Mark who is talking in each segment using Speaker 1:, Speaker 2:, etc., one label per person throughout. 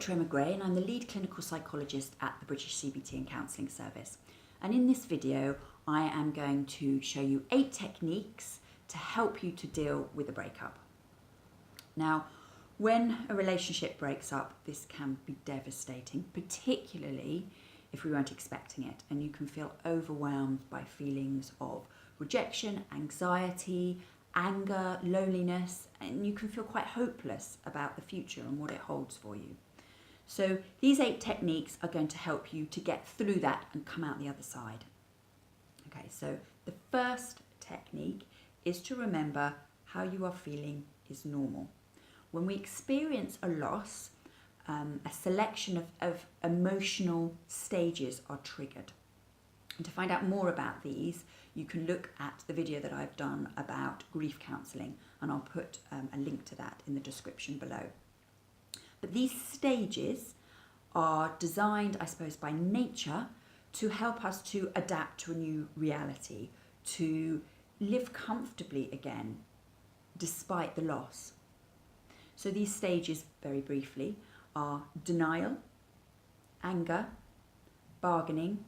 Speaker 1: Dr. Emma Gray and I'm the lead clinical psychologist at the British CBT and Counselling Service. And in this video, I am going to show you 8 techniques to help you to deal with a breakup. Now, when a relationship breaks up, this can be devastating, particularly if we weren't expecting it, and you can feel overwhelmed by feelings of rejection, anxiety, anger, loneliness, and you can feel quite hopeless about the future and what it holds for you. So these 8 techniques are going to help you to get through that and come out the other side. Okay, so the first technique is to remember how you are feeling is normal. When we experience a loss, a selection of emotional stages are triggered. And to find out more about these, you can look at the video that I've done about grief counselling, and I'll put a link to that in the description below. But these stages are designed, I suppose, by nature to help us to adapt to a new reality, to live comfortably again despite the loss. So these stages, very briefly, are denial, anger, bargaining,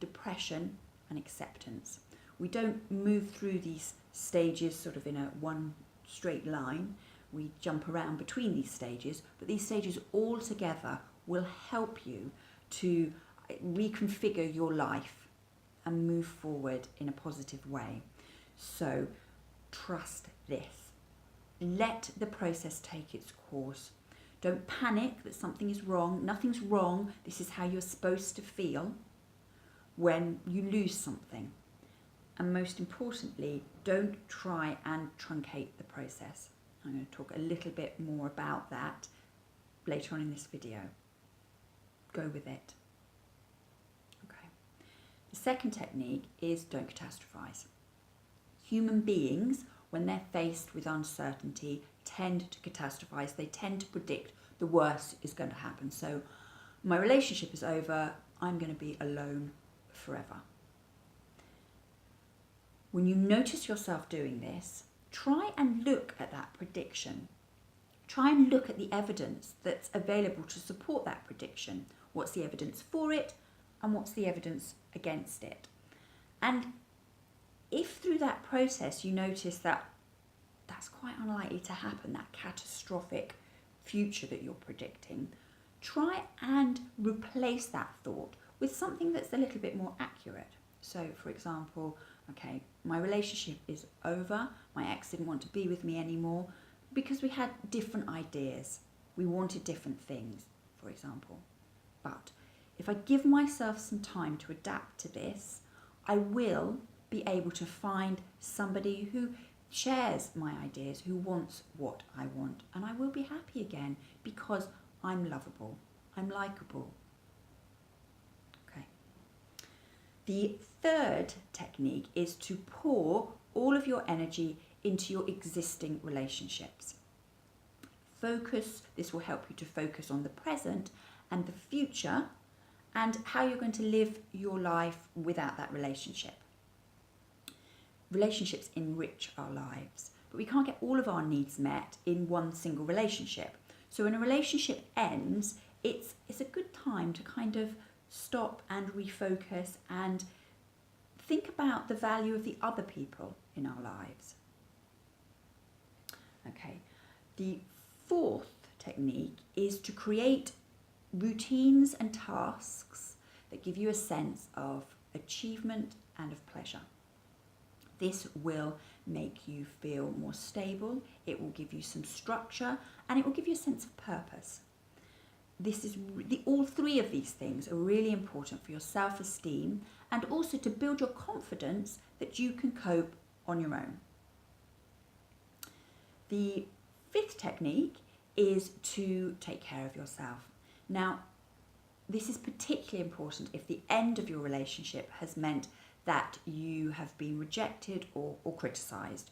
Speaker 1: depression and acceptance. We don't move through these stages sort of in a one straight line. We jump around between these stages, but these stages all together will help you to reconfigure your life and move forward in a positive way. So trust this. Let the process take its course. Don't panic that something is wrong. Nothing's wrong. This is how you're supposed to feel when you lose something. And most importantly, don't try and truncate the process. I'm going to talk a little bit more about that later on in this video. Go with it. Okay. The second technique is don't catastrophize. Human beings, when they're faced with uncertainty, tend to catastrophize. They tend to predict the worst is going to happen. So my relationship is over. I'm going to be alone forever. When you notice yourself doing this, try and look at that prediction. Try and look at the evidence that's available to support that prediction. What's the evidence for it and what's the evidence against it? And if through that process you notice that that's quite unlikely to happen, that catastrophic future that you're predicting, try and replace that thought with something that's a little bit more accurate. So, for example, okay, my relationship is over. My ex didn't want to be with me anymore because we had different ideas. We wanted different things, for example. But if I give myself some time to adapt to this, I will be able to find somebody who shares my ideas, who wants what I want, and I will be happy again because I'm lovable, I'm likable. Okay. The third technique is to pour all of your energy into your existing relationships. This will help you to focus on the present and the future and how you're going to live your life without that relationship. Relationships enrich our lives, but we can't get all of our needs met in one single relationship. So when a relationship ends, it's a good time to kind of stop and refocus and think about the value of the other people in our lives. Okay, the fourth technique is to create routines and tasks that give you a sense of achievement and of pleasure. This will make you feel more stable, it will give you some structure, and it will give you a sense of purpose. All 3 of these things are really important for your self-esteem and also to build your confidence that you can cope on your own. The 5th technique is to take care of yourself. Now, this is particularly important if the end of your relationship has meant that you have been rejected or criticised.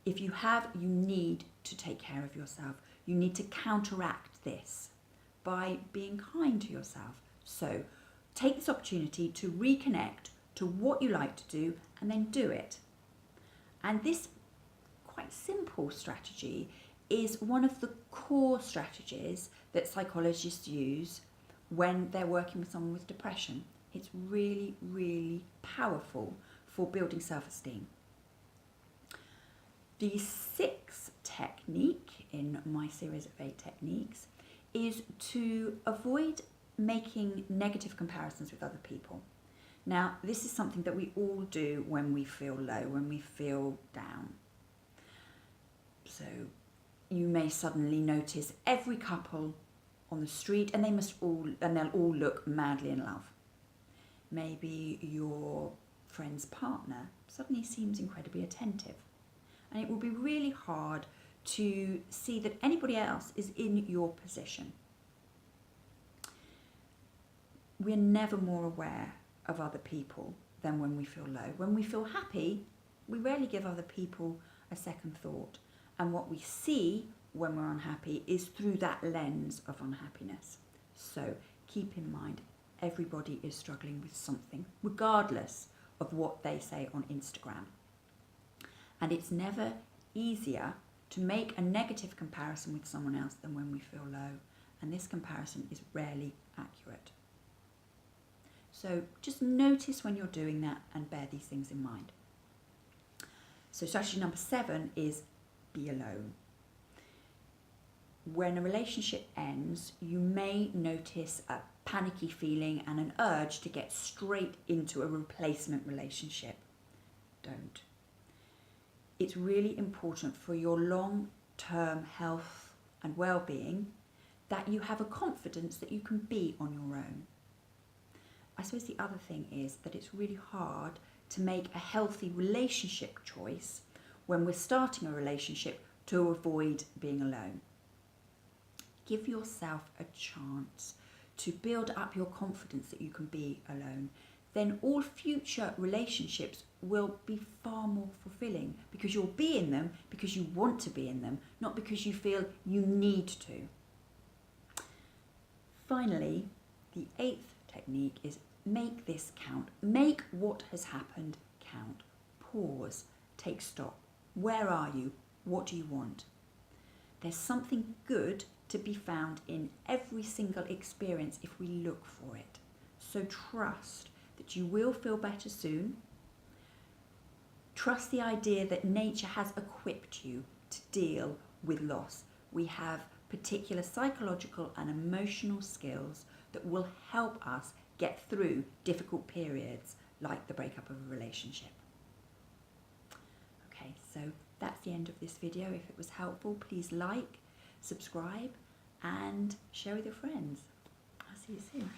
Speaker 1: If you have, you need to take care of yourself. You need to counteract this by being kind to yourself. So take this opportunity to reconnect to what you like to do and then do it. And this quite simple strategy is one of the core strategies that psychologists use when they're working with someone with depression. It's really, really powerful for building self-esteem. The 6th technique in my series of 8 techniques is to avoid making negative comparisons with other people. Now, this is something that we all do when we feel low, when we feel down. So you may suddenly notice every couple on the street and they'll all look madly in love. Maybe your friend's partner suddenly seems incredibly attentive. And it will be really hard to see that anybody else is in your position. We're never more aware of other people than when we feel low. When we feel happy, we rarely give other people a second thought. And what we see when we're unhappy is through that lens of unhappiness. So keep in mind, everybody is struggling with something, regardless of what they say on Instagram. And it's never easier to make a negative comparison with someone else than when we feel low. And this comparison is rarely accurate. So just notice when you're doing that and bear these things in mind. So strategy number 7 is be alone. When a relationship ends, you may notice a panicky feeling and an urge to get straight into a replacement relationship. Don't. It's really important for your long-term health and well-being that you have a confidence that you can be on your own. I suppose the other thing is that it's really hard to make a healthy relationship choice when we're starting a relationship to avoid being alone. Give yourself a chance to build up your confidence that you can be alone. Then all future relationships will be far more fulfilling because you'll be in them because you want to be in them, not because you feel you need to. Finally, the 8th technique is make this count. Make what has happened count. Pause. Take stock. Where are you? What do you want? There's something good to be found in every single experience if we look for it. So trust that you will feel better soon. Trust the idea that nature has equipped you to deal with loss. We have particular psychological and emotional skills that will help us get through difficult periods like the breakup of a relationship. Okay, so that's the end of this video. If it was helpful, please like, subscribe and share with your friends. I'll see you soon.